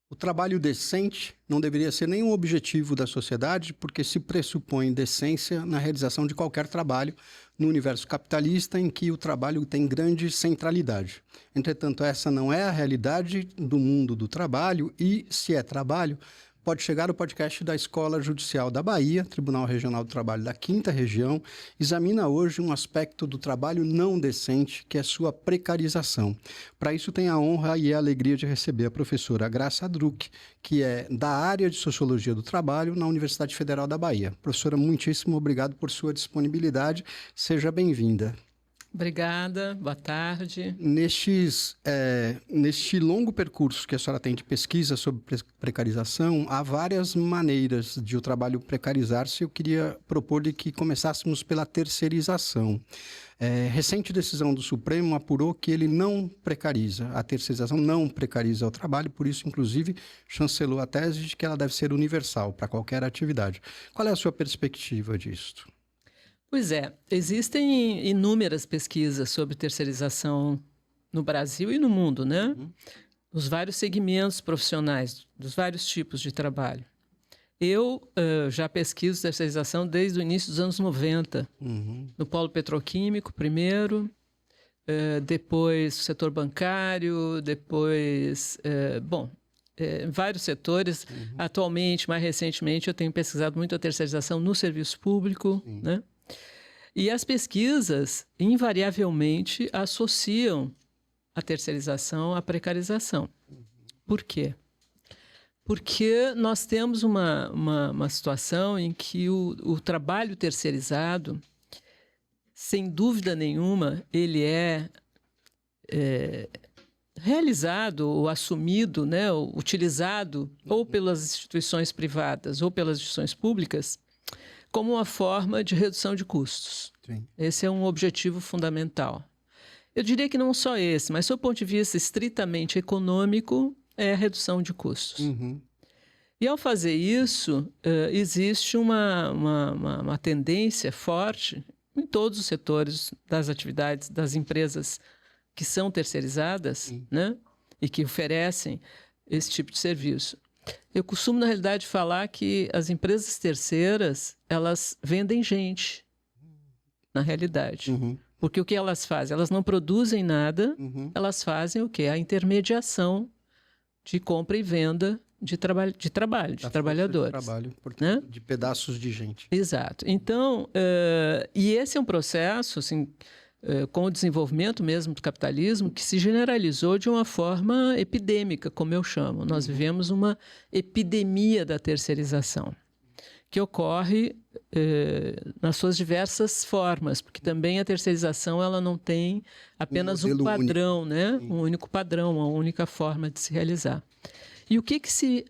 O trabalho decente não deveria ser nenhum objetivo da sociedade, porque se pressupõe decência na realização de qualquer trabalho no universo capitalista em que o trabalho tem grande centralidade. Entretanto, essa não é a realidade do mundo do trabalho e, se é trabalho, pode chegar o podcast da Escola Judicial da Bahia, Tribunal Regional do Trabalho da 5ª Região, examina hoje um aspecto do trabalho não decente, que é sua precarização. Para isso, tem a honra e a alegria de receber a professora Graça Druck, que é da área de Sociologia do Trabalho na Universidade Federal da Bahia. Professora, muitíssimo obrigado por sua disponibilidade. Seja bem-vinda. Obrigada, boa tarde. Neste longo percurso que a senhora tem de pesquisa sobre precarização, há várias maneiras de o trabalho precarizar-se. Eu queria propor-lhe que começássemos pela terceirização. Recente decisão do Supremo apurou que ele não precariza, a terceirização não precariza o trabalho, por isso, inclusive, chancelou a tese de que ela deve ser universal para qualquer atividade. Qual é a sua perspectiva disto? Pois é, existem inúmeras pesquisas sobre terceirização no Brasil e no mundo, né? Os vários segmentos profissionais, dos vários tipos de trabalho. Eu já pesquiso terceirização desde o início dos anos 90, no polo petroquímico primeiro, depois o setor bancário, depois, vários setores. Atualmente, mais recentemente, eu tenho pesquisado muito a terceirização no serviço público, né? E as pesquisas, invariavelmente, associam a terceirização à precarização. Por quê? Porque nós temos uma situação em que o trabalho terceirizado, sem dúvida nenhuma, ele é realizado ou assumido, né, ou utilizado ou pelas instituições privadas ou pelas instituições públicas como uma forma de redução de custos. Sim. Esse é um objetivo fundamental. Eu diria que não só esse, mas, sob o ponto de vista estritamente econômico, é a redução de custos. E, ao fazer isso, existe uma tendência forte em todos os setores das atividades das empresas que são terceirizadas, né, e que oferecem esse tipo de serviço. Eu costumo, na realidade, falar que as empresas terceiras, elas vendem gente, na realidade. Porque o que elas fazem? Elas não produzem nada, elas fazem o quê? A intermediação de compra e venda de trabalhadores. De trabalho, portanto, né? De pedaços de gente. Exato. Então, e esse é um processo, assim, com o desenvolvimento mesmo do capitalismo, que se generalizou de uma forma epidêmica, como eu chamo. Nós vivemos uma epidemia da terceirização, que ocorre nas suas diversas formas, porque também a terceirização ela não tem apenas um padrão, né? Um único padrão, uma única forma de se realizar. E o que se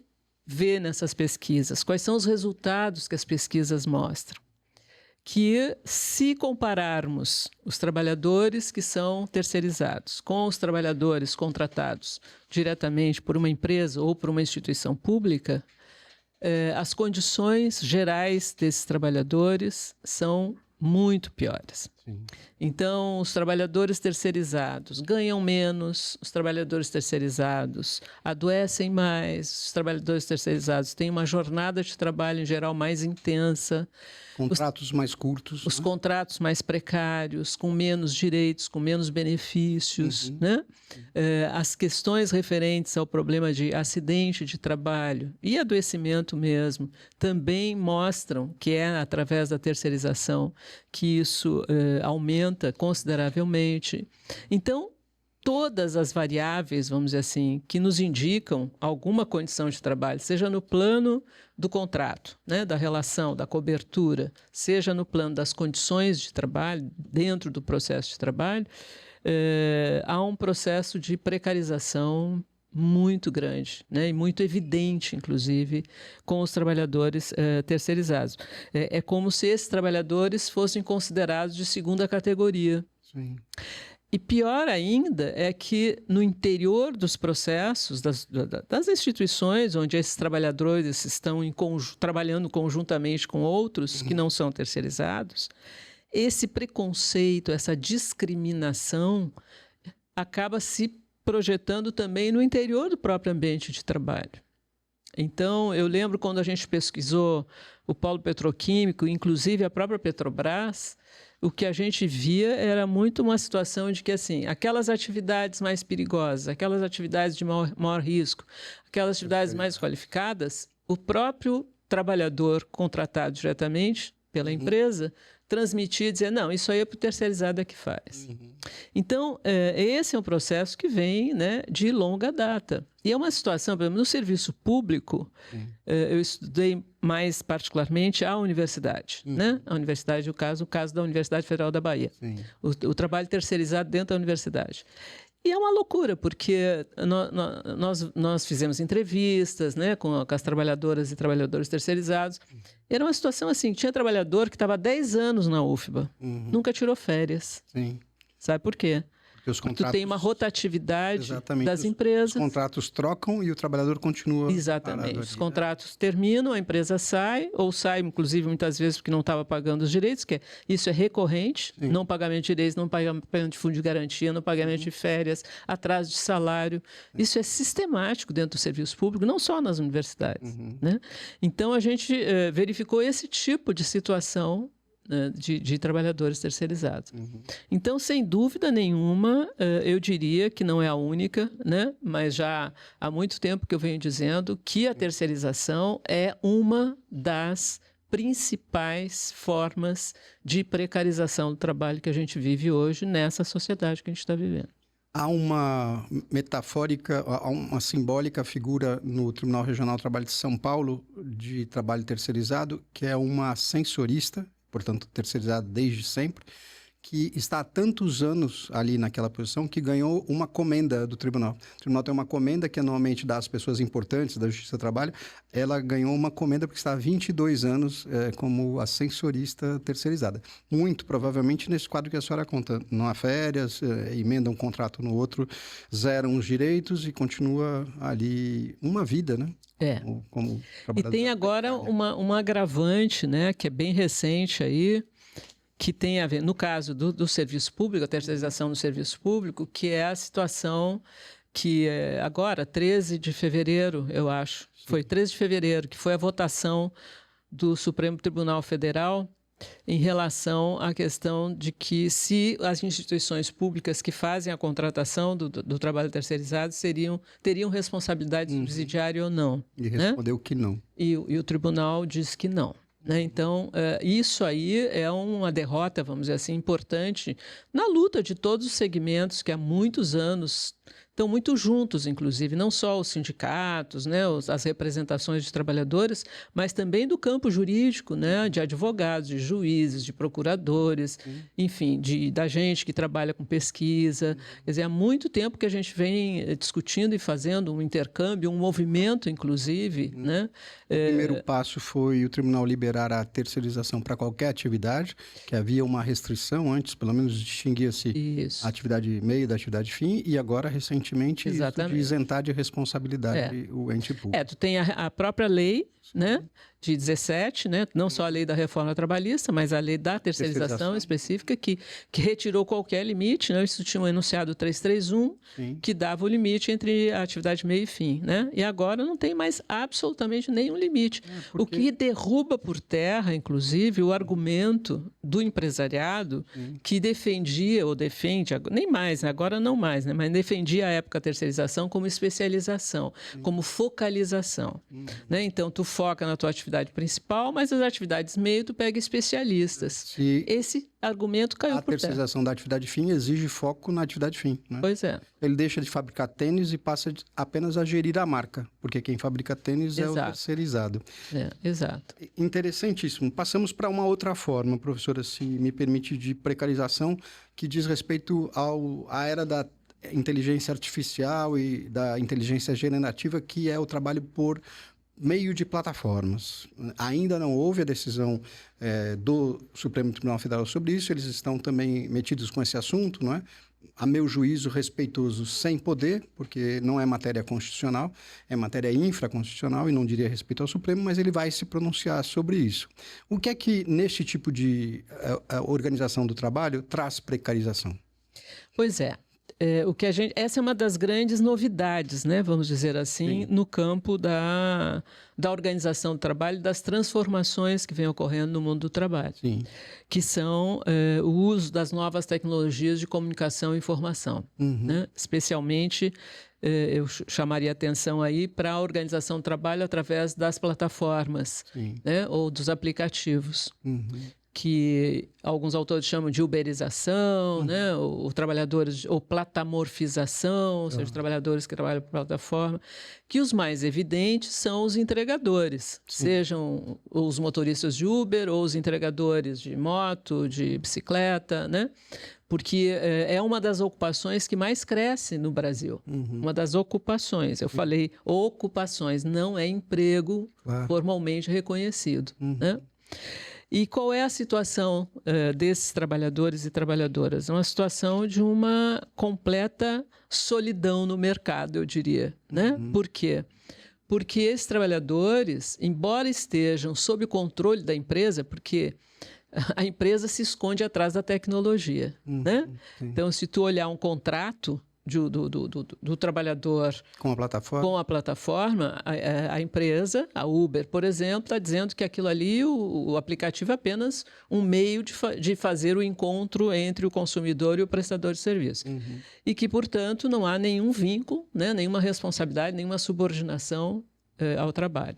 vê nessas pesquisas? Quais são os resultados que as pesquisas mostram? Que, se compararmos os trabalhadores que são terceirizados com os trabalhadores contratados diretamente por uma empresa ou por uma instituição pública, as condições gerais desses trabalhadores são muito piores. Sim. Então, os trabalhadores terceirizados ganham menos, os trabalhadores terceirizados adoecem mais, os trabalhadores terceirizados têm uma jornada de trabalho, em geral, mais intensa. Contratos mais curtos. Os contratos mais precários, com menos direitos, com menos benefícios, né? As questões referentes ao problema de acidente de trabalho e adoecimento mesmo também mostram que é através da terceirização que isso aumenta consideravelmente. Então, todas as variáveis, vamos dizer assim, que nos indicam alguma condição de trabalho, seja no plano do contrato, né, da relação, da cobertura, seja no plano das condições de trabalho, dentro do processo de trabalho, há um processo de precarização muito grande, né, e muito evidente, inclusive, com os trabalhadores terceirizados. É como se esses trabalhadores fossem considerados de segunda categoria. Sim. E pior ainda é que no interior dos processos, das instituições onde esses trabalhadores estão trabalhando conjuntamente com outros que não são terceirizados, esse preconceito, essa discriminação acaba se projetando também no interior do próprio ambiente de trabalho. Então, eu lembro quando a gente pesquisou o polo petroquímico, inclusive a própria Petrobras, o que a gente via era muito uma situação de que, assim, aquelas atividades mais perigosas, aquelas atividades de maior risco, aquelas atividades mais qualificadas, o próprio trabalhador contratado diretamente pela empresa transmitir e dizer, não, isso aí é para o terceirizado que faz. Então, esse é um processo que vem, né, de longa data. E é uma situação, por exemplo, no serviço público, eu estudei mais particularmente a universidade. Né? A universidade, o caso da Universidade Federal da Bahia. O trabalho terceirizado dentro da universidade. E é uma loucura, porque nós fizemos entrevistas, né, com as trabalhadoras e trabalhadores terceirizados. Era uma situação assim, tinha trabalhador que estava há 10 anos na UFBA, nunca tirou férias. Sim. Sabe por quê? Porque os contratos, tu tem uma rotatividade das os empresas. Os contratos trocam e o trabalhador continua. Exatamente. Os contratos terminam, a empresa sai, ou sai, inclusive, muitas vezes porque não estava pagando os direitos, isso é recorrente, não pagamento de direitos, não pagamento de fundo de garantia, não pagamento de férias, atraso de salário. Isso é sistemático dentro do serviço público, não só nas universidades. Né? Então, a gente verificou esse tipo de situação de trabalhadores terceirizados. Então, sem dúvida nenhuma, eu diria que não é a única, né? Mas já há muito tempo que eu venho dizendo que a terceirização é uma das principais formas de precarização do trabalho que a gente vive hoje nessa sociedade que a gente está vivendo. Há uma metafórica, há uma simbólica figura no Tribunal Regional do Trabalho de São Paulo de trabalho terceirizado, que é uma sensorista, portanto terceirizado desde sempre, que está há tantos anos ali naquela posição que ganhou uma comenda do tribunal. O tribunal tem uma comenda que anualmente dá às pessoas importantes da Justiça do Trabalho. Ela ganhou uma comenda porque está há 22 anos como ascensorista terceirizada. Muito provavelmente nesse quadro que a senhora conta. Não há férias, emenda um contrato no outro, zeram os direitos e continua ali uma vida, né? Como e tem agora uma agravante, né, que é bem recente aí, que tem a ver, no caso do serviço público, a terceirização do serviço público, que é a situação que agora, 13 de fevereiro, eu acho, foi 13 de fevereiro, que foi a votação do Supremo Tribunal Federal em relação à questão de que se as instituições públicas que fazem a contratação do trabalho terceirizado teriam responsabilidade subsidiária ou não. E respondeu que não. E o tribunal diz que não. Né? Então, isso aí é uma derrota, vamos dizer assim, importante na luta de todos os segmentos que há muitos anos estão muito juntos, inclusive, não só os sindicatos, né, as representações de trabalhadores, mas também do campo jurídico, né, de advogados, de juízes, de procuradores, enfim, da gente que trabalha com pesquisa. Quer dizer, há muito tempo que a gente vem discutindo e fazendo um intercâmbio, um movimento, inclusive. Né? O primeiro passo foi o tribunal liberar a terceirização para qualquer atividade, que havia uma restrição antes, pelo menos distinguia-se a atividade meio da atividade fim, e agora, recentemente, isso de isentar de responsabilidade o ente público. Tu tem a própria lei, né, de 17, né, não só a lei da reforma trabalhista, mas a lei da terceirização específica, que retirou qualquer limite, né? Isso tinha um enunciado 331, que dava o limite entre a atividade meio e fim. Né? E agora não tem mais absolutamente nenhum limite. O que derruba por terra, inclusive, o argumento do empresariado que defendia, ou defende, nem mais, agora não mais, né, mas defendia à época a terceirização como especialização, como focalização. Né? Então, tu foca na tua atividade principal, mas as atividades meio tu pega especialistas. Esse argumento caiu por terra. A terceirização da atividade fim exige foco na atividade fim. Né? Pois é. Ele deixa de fabricar tênis e passa apenas a gerir a marca, porque quem fabrica tênis é o terceirizado. Exato. Interessantíssimo. Passamos para uma outra forma, professora, se me permite, de precarização, que diz respeito à era da inteligência artificial e da inteligência generativa, que é o trabalho por meio de plataformas. Ainda não houve a decisão do Supremo Tribunal Federal sobre isso, eles estão também metidos com esse assunto, não é? A meu juízo, respeitoso, sem poder, porque não é matéria constitucional, é matéria infraconstitucional e não diria respeito ao Supremo, mas ele vai se pronunciar sobre isso. O que é que, neste tipo de organização do trabalho, traz precarização? Pois é. essa é uma das grandes novidades, né, vamos dizer assim, no campo da organização do trabalho, das transformações que vêm ocorrendo no mundo do trabalho, que são o uso das novas tecnologias de comunicação e informação, né? Especialmente eu chamaria atenção aí para a organização do trabalho através das plataformas, né, ou dos aplicativos. Que alguns autores chamam de uberização, né? Ou trabalhadores, ou platamorfização, ou seja, os trabalhadores que trabalham por plataforma, que os mais evidentes são os entregadores, sejam os motoristas de Uber ou os entregadores de moto, de bicicleta, né? Porque é uma das ocupações que mais cresce no Brasil. Uma das ocupações. Eu falei ocupações, não é emprego formalmente reconhecido, né? E qual é a situação desses trabalhadores e trabalhadoras? É uma situação de uma completa solidão no mercado, eu diria, né? Por quê? Porque esses trabalhadores, embora estejam sob controle da empresa, porque a empresa se esconde atrás da tecnologia, né? Então, se tu olhar um contrato do trabalhador com a plataforma, a empresa, a Uber, por exemplo, está dizendo que aquilo ali, o aplicativo é apenas um meio de fazer o encontro entre o consumidor e o prestador de serviço. E que, portanto, não há nenhum vínculo, né, nenhuma responsabilidade, nenhuma subordinação ao trabalho.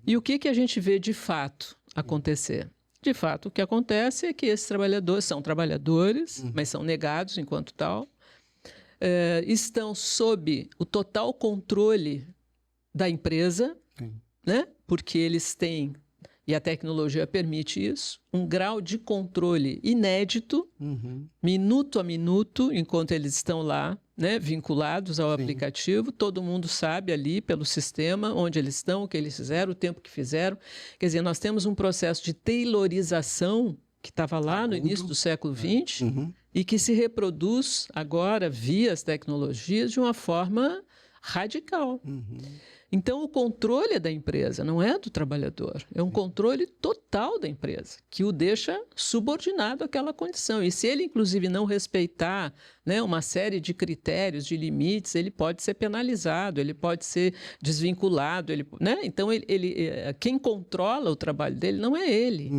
E o que a gente vê de fato acontecer? De fato, o que acontece é que esses trabalhadores são trabalhadores, mas são negados enquanto tal, estão sob o total controle da empresa, né? Porque eles têm, e a tecnologia permite isso, um grau de controle inédito, minuto a minuto, enquanto eles estão lá, né, vinculados ao aplicativo. Todo mundo sabe ali pelo sistema onde eles estão, o que eles fizeram, o tempo que fizeram. Quer dizer, nós temos um processo de tailorização que estava lá no início do século XX e que se reproduz agora via as tecnologias de uma forma radical. Então, o controle é da empresa, não é do trabalhador. É um controle total da empresa, que o deixa subordinado àquela condição. E se ele, inclusive, não respeitar, né, uma série de critérios, de limites, ele pode ser penalizado, ele pode ser desvinculado. Né? Então, quem controla o trabalho dele não é ele.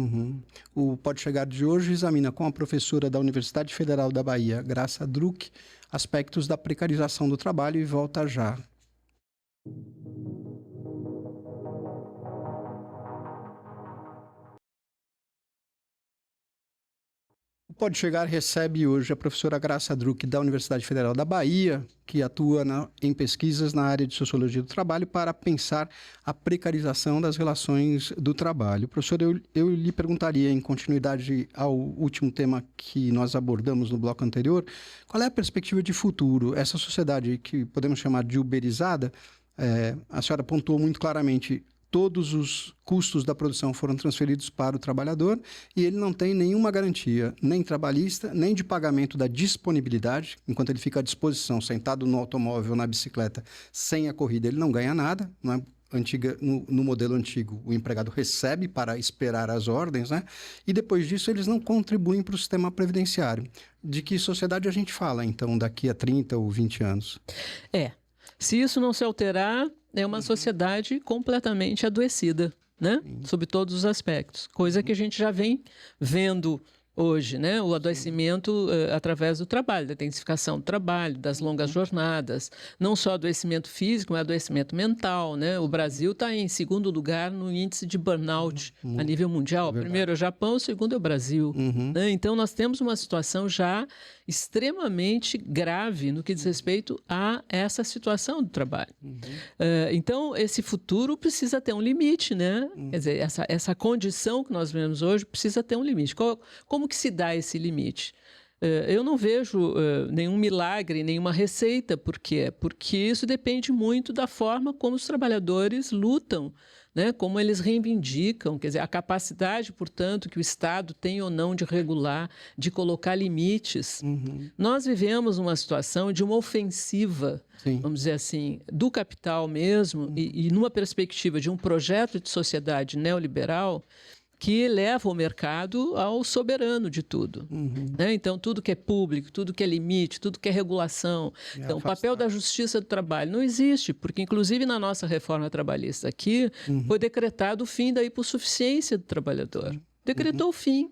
O Pode Chegar de hoje examina com a professora da Universidade Federal da Bahia, Graça Druck, aspectos da precarização do trabalho, e volta já. O Pode Chegar recebe hoje a professora Graça Druck, da Universidade Federal da Bahia, que atua em pesquisas na área de Sociologia do Trabalho para pensar a precarização das relações do trabalho. Professor, eu lhe perguntaria, em continuidade ao último tema que nós abordamos no bloco anterior, qual é a perspectiva de futuro? Essa sociedade que podemos chamar de uberizada, a senhora pontuou muito claramente, todos os custos da produção foram transferidos para o trabalhador e ele não tem nenhuma garantia, nem trabalhista, nem de pagamento da disponibilidade. Enquanto ele fica à disposição, sentado no automóvel, na bicicleta, sem a corrida, ele não ganha nada. Não é? No modelo antigo, o empregado recebe para esperar as ordens, né? E depois disso eles não contribuem para o sistema previdenciário. De que sociedade a gente fala, então, daqui a 30 ou 20 anos? Se isso não se alterar, é uma sociedade completamente adoecida, né? Sob todos os aspectos. Coisa que a gente já vem vendo hoje, né? O adoecimento através do trabalho, da intensificação do trabalho, das longas jornadas. Não só adoecimento físico, mas adoecimento mental, né? O Brasil está em segundo lugar no índice de burnout a nível mundial. Primeiro é o Japão, o segundo é o Brasil. Né? Então, nós temos uma situação já extremamente grave no que diz respeito a essa situação do trabalho. Então, esse futuro precisa ter um limite, né? Quer dizer, essa condição que nós vemos hoje precisa ter um limite. Como que se dá esse limite? Eu não vejo nenhum milagre, nenhuma receita. Por quê? Porque isso depende muito da forma como os trabalhadores lutam, né? Como eles reivindicam, quer dizer, a capacidade, portanto, que o Estado tem ou não de regular, de colocar limites. Nós vivemos uma situação de uma ofensiva, vamos dizer assim, do capital mesmo, e numa perspectiva de um projeto de sociedade neoliberal que leva o mercado ao soberano de tudo. Né? Então, tudo que é público, tudo que é limite, tudo que é regulação. Então, o papel da Justiça do Trabalho não existe, porque, inclusive, na nossa reforma trabalhista aqui, foi decretado o fim da hipossuficiência do trabalhador. Decretou o fim.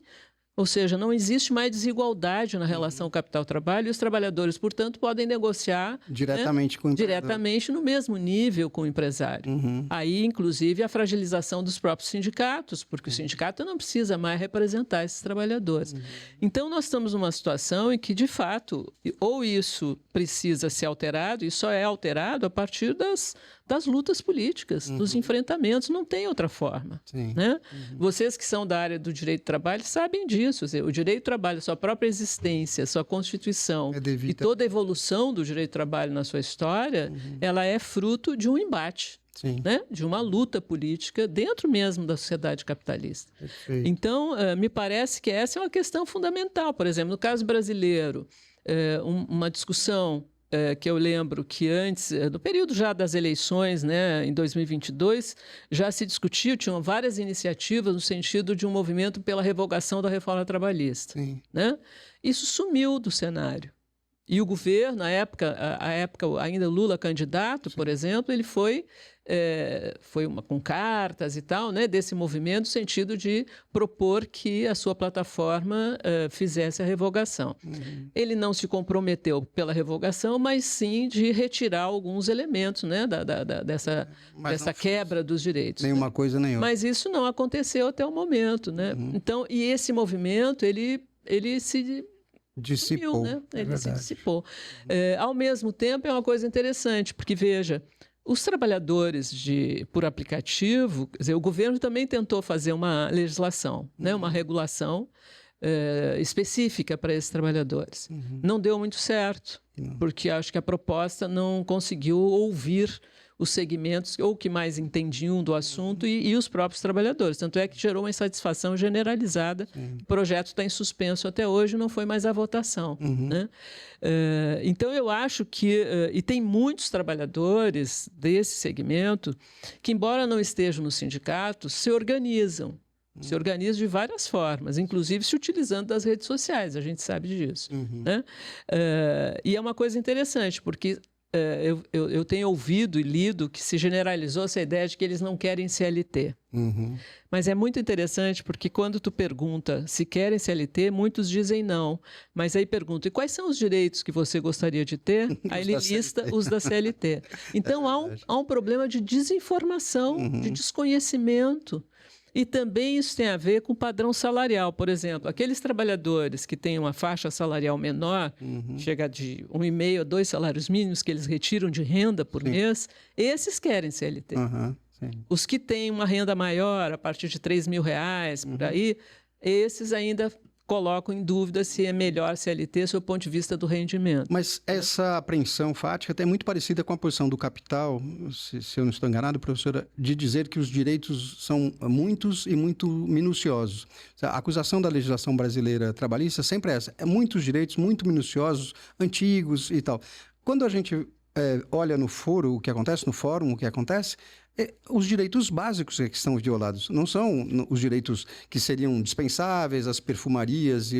Ou seja, não existe mais desigualdade na relação capital-trabalho e os trabalhadores, portanto, podem negociar diretamente com o empregador. Diretamente no mesmo nível com o empresário. Aí, inclusive, a fragilização dos próprios sindicatos, porque o sindicato não precisa mais representar esses trabalhadores. Então, nós estamos numa situação em que, de fato, ou isso precisa ser alterado, e só é alterado a partir das lutas políticas, dos enfrentamentos, não tem outra forma. Né? Vocês que são da área do direito do trabalho sabem disso. O direito do trabalho, sua própria existência, sua constituição e toda a evolução do direito do trabalho na sua história, ela é fruto de um embate, né? De uma luta política dentro mesmo da sociedade capitalista. Perfeito. Então, me parece que essa é uma questão fundamental. Por exemplo, no caso brasileiro, uma discussão que eu lembro que antes, no período já das eleições, né, em 2022, já se discutiu, tinham várias iniciativas no sentido de um movimento pela revogação da reforma trabalhista. Né? Isso sumiu do cenário. E o governo, na época, ainda Lula candidato, por exemplo, ele foi com cartas e tal, né, desse movimento, no sentido de propor que a sua plataforma fizesse a revogação. Ele não se comprometeu pela revogação, mas sim de retirar alguns elementos, né, dessa quebra dos direitos. Nenhuma coisa, nem outra. Mas isso não aconteceu até o momento. Né? Então, e esse movimento, ele se dissipou. Né? Ele se dissipou. Ao mesmo tempo, é uma coisa interessante, porque, veja, os trabalhadores por aplicativo, quer dizer, o governo também tentou fazer uma legislação, né? Uma regulação específica para esses trabalhadores. Não deu muito certo, porque acho que a proposta não conseguiu ouvir os segmentos ou que mais entendiam do assunto e os próprios trabalhadores. Tanto é que gerou uma insatisfação generalizada. O projeto está em suspenso até hoje, não foi mais à votação. Né? Então, eu acho que... e tem muitos trabalhadores desse segmento que, embora não estejam no sindicato, se organizam. Se organizam de várias formas, inclusive se utilizando das redes sociais, a gente sabe disso. Né? E é uma coisa interessante, porque... Eu tenho ouvido e lido que se generalizou essa ideia de que eles não querem CLT. Mas é muito interessante porque quando tu pergunta se querem CLT, muitos dizem não. Mas aí pergunta, e quais são os direitos que você gostaria de ter? Aí ele lista os da CLT. Então há um problema de desinformação, de desconhecimento. E também isso tem a ver com o padrão salarial. Por exemplo, aqueles trabalhadores que têm uma faixa salarial menor, chega de 1,5 a 2 salários mínimos que eles retiram de renda por mês, esses querem CLT. Os que têm uma renda maior, a partir de R$3.000, por aí, esses ainda colocam em dúvida se é melhor CLT do ponto de vista do rendimento. Mas essa apreensão fática é muito parecida com a posição do capital, se eu não estou enganado, professora, de dizer que os direitos são muitos e muito minuciosos. A acusação da legislação brasileira trabalhista sempre é essa. É muitos direitos muito minuciosos, antigos e tal. Quando a gente olha no fórum o que acontece, os direitos básicos que estão violados. Não são os direitos que seriam dispensáveis, as perfumarias,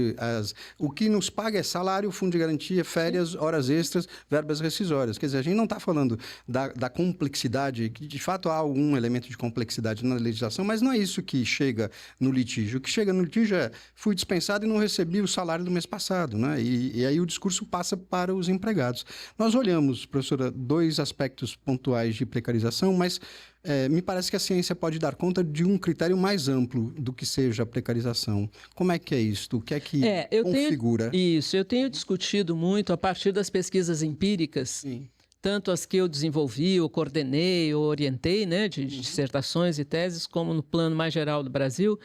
o que nos paga é salário, fundo de garantia, férias, horas extras, verbas rescisórias. Quer dizer, a gente não está falando da complexidade, que de fato há algum elemento de complexidade na legislação, mas não é isso que chega no litígio. O que chega no litígio é, fui dispensado e não recebi o salário do mês passado, né? E aí o discurso passa para os empregados. Nós olhamos, professora, 2 aspectos pontuais de precarização, mas me parece que a ciência pode dar conta de um critério mais amplo do que seja a precarização. Como é que é isso? O que é que configura? Eu tenho discutido muito a partir das pesquisas empíricas, tanto as que eu desenvolvi, eu coordenei, eu orientei, né, de dissertações e teses, como no plano mais geral do Brasil.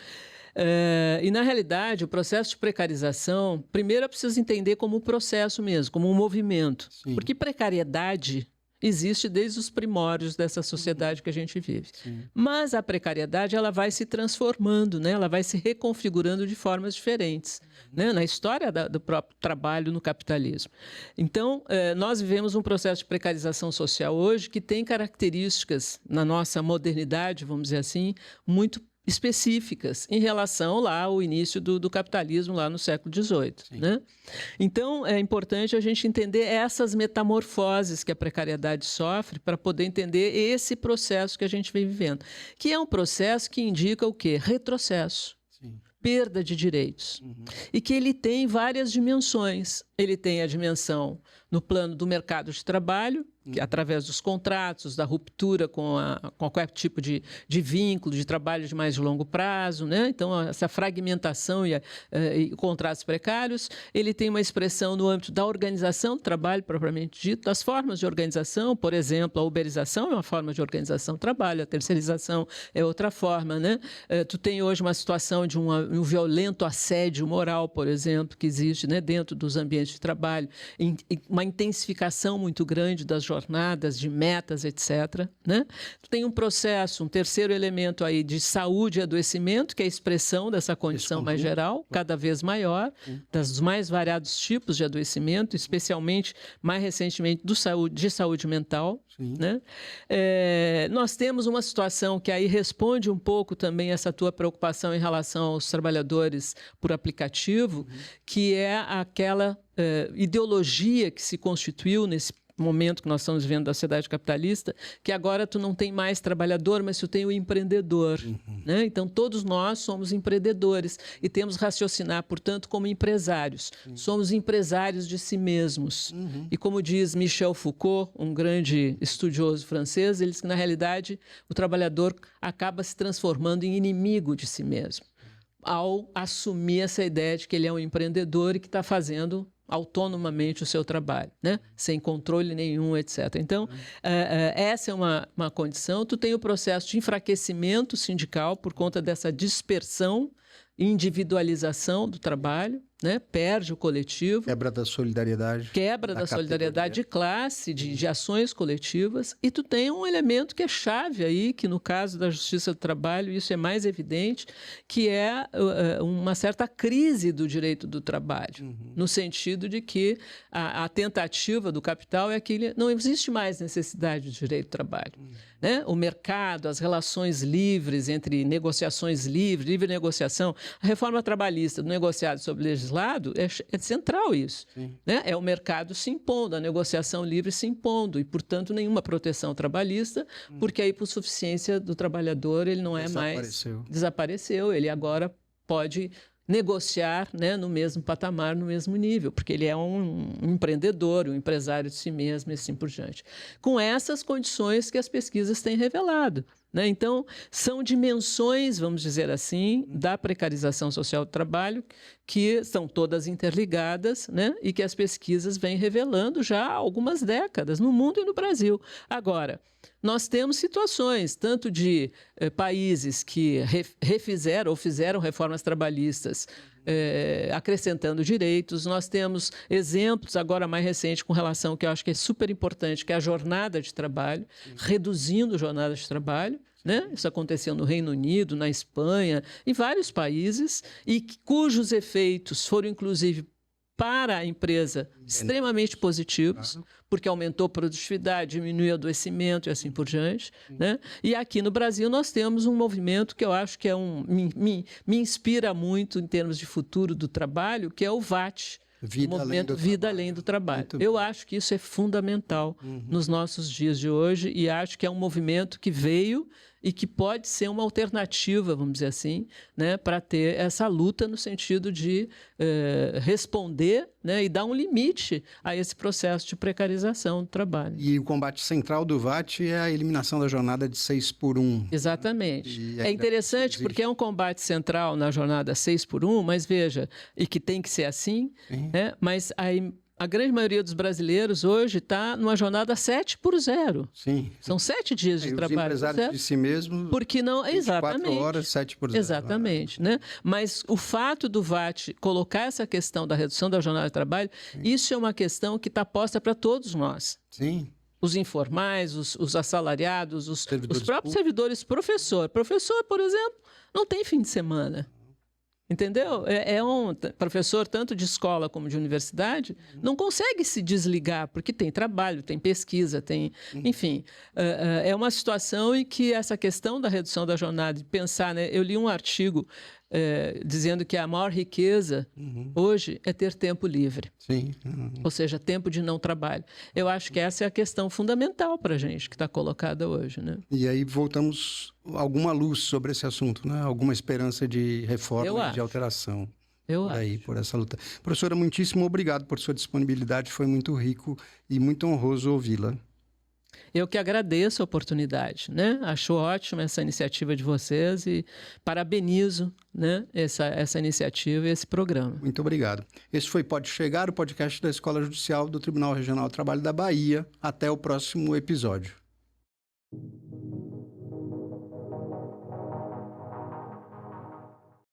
E, na realidade, o processo de precarização, primeiro é preciso entender como um processo mesmo, como um movimento. Porque precariedade existe desde os primórdios dessa sociedade que a gente vive. Mas a precariedade ela vai se transformando, né? Ela vai se reconfigurando de formas diferentes, né? Na história do próprio trabalho no capitalismo. Então, nós vivemos um processo de precarização social hoje que tem características, na nossa modernidade, vamos dizer assim, muito específicas em relação lá ao início do capitalismo lá no século XVIII, né? Então, é importante a gente entender essas metamorfoses que a precariedade sofre para poder entender esse processo que a gente vem vivendo, que é um processo que indica o quê? Retrocesso. Sim. Perda de direitos. E que ele tem várias dimensões. Ele tem a dimensão no plano do mercado de trabalho, que, através dos contratos, da ruptura com qualquer tipo de vínculo, de trabalho de mais longo prazo, né? Então, essa fragmentação e contratos precários. Ele tem uma expressão no âmbito da organização do trabalho, propriamente dito, das formas de organização, por exemplo, a uberização é uma forma de organização do trabalho, a terceirização é outra forma, né? Tu tem hoje uma situação de um violento assédio moral, por exemplo, que existe, né, dentro dos ambientes de trabalho, uma intensificação muito grande das jornadas, de metas, etc., né? Tem um processo, um terceiro elemento aí de saúde e adoecimento, que é a expressão dessa condição mais geral, cada vez maior, dos mais variados tipos de adoecimento, especialmente, mais recentemente, de saúde mental. Né? Nós temos uma situação que aí responde um pouco também essa tua preocupação em relação aos trabalhadores por aplicativo, que é aquela ideologia que se constituiu nesse momento que nós estamos vivendo da sociedade capitalista, que agora tu não tem mais trabalhador, mas tu tem o empreendedor. Né? Então, todos nós somos empreendedores e temos que raciocinar, portanto, como empresários. Somos empresários de si mesmos. E como diz Michel Foucault, um grande estudioso francês, ele diz que, na realidade, o trabalhador acaba se transformando em inimigo de si mesmo, ao assumir essa ideia de que ele é um empreendedor e que está fazendo autonomamente o seu trabalho, né? Sem controle nenhum, etc. Então, essa é uma condição. Tu tem o processo de enfraquecimento sindical por conta dessa dispersão, individualização do trabalho, né? Perde o coletivo. Quebra da solidariedade. Quebra da solidariedade de classe, de ações coletivas. E tu tem um elemento que é chave aí, que no caso da justiça do trabalho isso é mais evidente, que é uma certa crise do direito do trabalho, no sentido de que a tentativa do capital é que não existe mais necessidade de direito do trabalho. Né? O mercado, as relações livres entre negociações livres, livre negociação, a reforma trabalhista do negociado sobre legislado é central isso. Né? É o mercado se impondo, a negociação livre se impondo e, portanto, nenhuma proteção trabalhista, porque a hipossuficiência do trabalhador ele não é mais... Desapareceu. Ele agora pode negociar, né, no mesmo patamar, no mesmo nível, porque ele é um empreendedor, um empresário de si mesmo e assim por diante. Com essas condições que as pesquisas têm revelado. Né? Então, são dimensões, vamos dizer assim, da precarização social do trabalho que são todas interligadas, né? E que as pesquisas vêm revelando já há algumas décadas, no mundo e no Brasil. Agora, nós temos situações, tanto de países que refizeram ou fizeram reformas trabalhistas, acrescentando direitos. Nós temos exemplos agora mais recentes com relação, que eu acho que é super importante, que é a jornada de trabalho, reduzindo a jornada de trabalho. Né? Isso aconteceu no Reino Unido, na Espanha, em vários países, e cujos efeitos foram, inclusive, para a empresa extremamente positivos, porque aumentou a produtividade, diminuiu o adoecimento e assim por diante. Né? E aqui no Brasil nós temos um movimento que eu acho que me inspira muito em termos de futuro do trabalho, que é o VAT, o movimento Vida Além do Trabalho. Eu acho que isso é fundamental nos nossos dias de hoje e acho que é um movimento que veio e que pode ser uma alternativa, vamos dizer assim, né, para ter essa luta no sentido de responder, né, e dar um limite a esse processo de precarização do trabalho. E o combate central do VAT é a eliminação da jornada de 6x1. Exatamente. É interessante porque é um combate central na jornada 6x1, mas veja, e que tem que ser assim, né, mas a grande maioria dos brasileiros hoje está numa jornada 7x0. Sim. São 7 dias de trabalho. Os empresários de si mesmo. Porque não, 24 exatamente. horas, 7x0. Exatamente, né? Mas o fato do VAT colocar essa questão da redução da jornada de trabalho, isso é uma questão que está posta para todos nós. Sim. Os informais, os assalariados, os próprios servidores, professor. Professor, por exemplo, não tem fim de semana. Entendeu? Professor, tanto de escola como de universidade, não consegue se desligar, porque tem trabalho, tem pesquisa, tem. Enfim, é uma situação em que essa questão da redução da jornada, de pensar, né? Eu li um artigo dizendo que a maior riqueza hoje é ter tempo livre. Sim. Ou seja, tempo de não trabalho. Eu acho que essa é a questão fundamental para a gente que está colocada hoje, né? E aí voltamos alguma luz sobre esse assunto, né? Alguma esperança de reforma e de alteração. Eu por aí, acho. por essa luta. Professora, muitíssimo obrigado por sua disponibilidade. Foi muito rico e muito honroso ouvi-la. Eu que agradeço a oportunidade, né? Acho ótima essa iniciativa de vocês e parabenizo, né, essa iniciativa e esse programa. Muito obrigado. Esse foi Pode Chegar, o podcast da Escola Judicial do Tribunal Regional do Trabalho da Bahia. Até o próximo episódio.